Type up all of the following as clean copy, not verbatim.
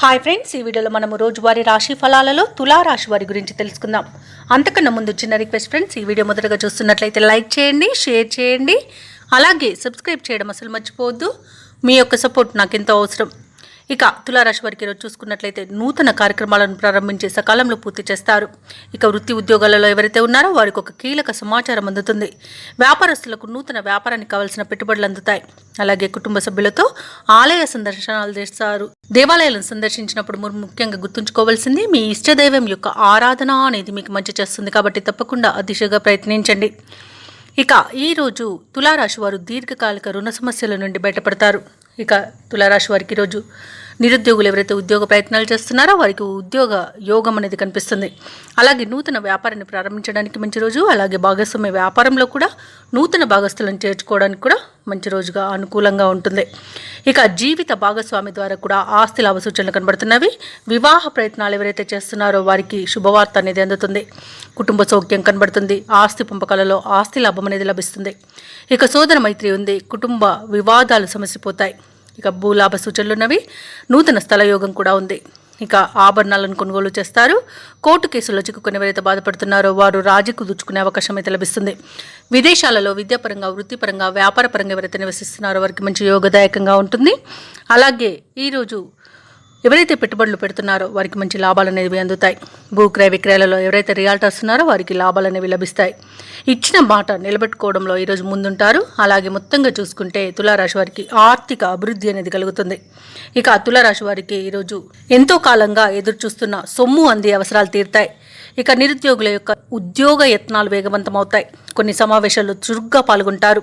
Hi friends, ఈ వీడియోలో మనము రోజువారీ రాశి ఫలాలలో తులా రాశి వారి గురించి తెలుసుకుందాం. అంతకన్నా ముందు చిన్న రిక్వెస్ట్ ఫ్రెండ్స్, ఈ వీడియో మొదటగా చూస్తున్నట్లయితే లైక్ చేయండి, షేర్ చేయండి, అలాగే సబ్స్క్రైబ్ చేయడం అసలు మర్చిపోవద్దు. మీ యొక్క సపోర్ట్ నాకు ఎంతో అవసరం. ఇక తులారాశి వారికి ఈరోజు చూసుకున్నట్లయితే నూతన కార్యక్రమాలను ప్రారంభించే సకాలంలో పూర్తి చేస్తారు. ఇక వృత్తి ఉద్యోగాలలో ఎవరైతే ఉన్నారో వారికి ఒక కీలక సమాచారం అందుతుంది. వ్యాపారస్తులకు నూతన వ్యాపారానికి కావాల్సిన పెట్టుబడులు అందుతాయి. అలాగే కుటుంబ సభ్యులతో ఆలయ సందర్శనాలు చేస్తారు. దేవాలయాలను సందర్శించినప్పుడు ముఖ్యంగా గుర్తుంచుకోవాల్సింది మీ ఇష్టదైవం యొక్క ఆరాధన అనేది మీకు మంచి చేస్తుంది. కాబట్టి తప్పకుండా ఆ దిశగా ప్రయత్నించండి. ఇక ఈరోజు తులారాశి వారు దీర్ఘకాలిక రుణ సమస్యల నుండి బయటపడతారు. ఇక తులారాశి వారికి ఈరోజు నిరుద్యోగులు ఎవరైతే ఉద్యోగ ప్రయత్నాలు చేస్తున్నారో వారికి ఉద్యోగ యోగం అనేది కనిపిస్తుంది. అలాగే నూతన వ్యాపారాన్ని ప్రారంభించడానికి మంచి రోజు. అలాగే భాగస్వామ్య వ్యాపారంలో కూడా నూతన భాగస్తులను చేర్చుకోవడానికి కూడా మంచి రోజుగా అనుకూలంగా ఉంటుంది. ఇక జీవిత భాగస్వామి ద్వారా కూడా ఆస్తి లాభ సూచనలు కనబడుతున్నవి. వివాహ ప్రయత్నాలు ఎవరైతే చేస్తున్నారో వారికి శుభవార్త అనేది అందుతుంది. కుటుంబ సౌఖ్యం కనబడుతుంది. ఆస్తి పంపకాలలో ఆస్తి లాభం అనేది లభిస్తుంది. ఇక సోదర మైత్రి ఉంది. కుటుంబ వివాదాలు సమసిపోతాయి. ఇక భూలాభ సూచనలు ఉన్నవి. నూతన స్థల యోగం కూడా ఉంది. ఇక ఆభరణాలను కొనుగోలు చేస్తారు. కోర్టు కేసుల్లో చిక్కుకుని ఎవరైతే బాధపడుతున్నారో వారు రాజీ కుదుర్చుకునే అవకాశం అయితే లభిస్తుంది. విదేశాలలో విద్యాపరంగా, వృత్తిపరంగా, వ్యాపారపరంగా ఎవరైతే నివసిస్తున్నారో వారికి మంచి యోగదాయకంగా ఉంటుంది. అలాగే ఈరోజు ఎవరైతే పెట్టుబడులు పెడుతున్నారో వారికి మంచి లాభాలు అనేవి అందుతాయి. భూక్రయ విక్రయాలలో ఎవరైతే రియాల్టర్స్ ఉన్నారో వారికి లాభాలు అనేవి లభిస్తాయి. ఇచ్చిన మాట నిలబెట్టుకోవడంలో ఈరోజు ముందుంటారు. అలాగే మొత్తంగా చూసుకుంటే తులారాశి వారికి ఆర్థిక అభివృద్ధి అనేది కలుగుతుంది. ఇక తులారాశి వారికి ఈరోజు ఎంతో కాలంగా ఎదురు చూస్తున్న సొమ్ము అంది అవసరాలు తీరుతాయి. ఇక నిరుద్యోగుల యొక్క ఉద్యోగ యత్నాలు వేగవంతమవుతాయి. కొన్ని సమావేశాల్లో చురుగ్గా పాల్గొంటారు.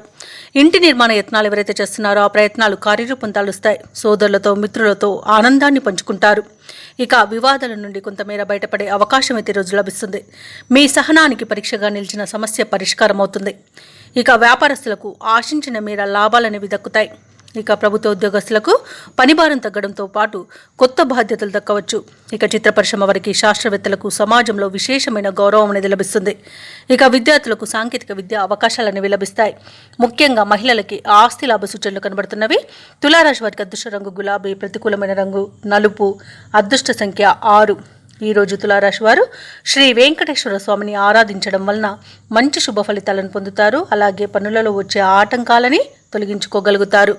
ఇంటి నిర్మాణ యత్నాలు ఎవరైతే చేస్తున్నారో ఆ ప్రయత్నాలు కార్యరూపం దాలుస్తాయి. సోదరులతో, మిత్రులతో ఆనందాన్ని పంచుకుంటారు. ఇక వివాదాల నుండి కొంతమేర బయటపడే అవకాశం అయితే రోజు లభిస్తుంది. మీ సహనానికి పరీక్షగా నిలిచిన సమస్య పరిష్కారం అవుతుంది. ఇక వ్యాపారస్తులకు ఆశించిన మేర లాభాలనేవి దక్కుతాయి. ఇక ప్రభుత్వ ఉద్యోగస్తులకు పనిభారం తగ్గడంతో పాటు కొత్త బాధ్యతలు దక్కవచ్చు. ఇక చిత్ర పరిశ్రమ వారికి, శాస్త్రవేత్తలకు సమాజంలో విశేషమైన గౌరవం అనేది లభిస్తుంది. ఇక విద్యార్థులకు సాంకేతిక విద్య అవకాశాలు అనేవి లభిస్తాయి. ముఖ్యంగా మహిళలకి ఆస్తి లాభ సూచనలు కనబడుతున్నవి. తులారాశి వారికి అదృష్ట రంగు గులాబీ, ప్రతికూలమైన రంగు నలుపు, అదృష్ట సంఖ్య 6. ఈరోజు తులారాశి వారు శ్రీ వెంకటేశ్వర స్వామిని ఆరాధించడం వలన మంచి శుభ ఫలితాలను పొందుతారు. అలాగే పనులలో వచ్చే ఆటంకాలని తొలగించుకోగలుగుతారు.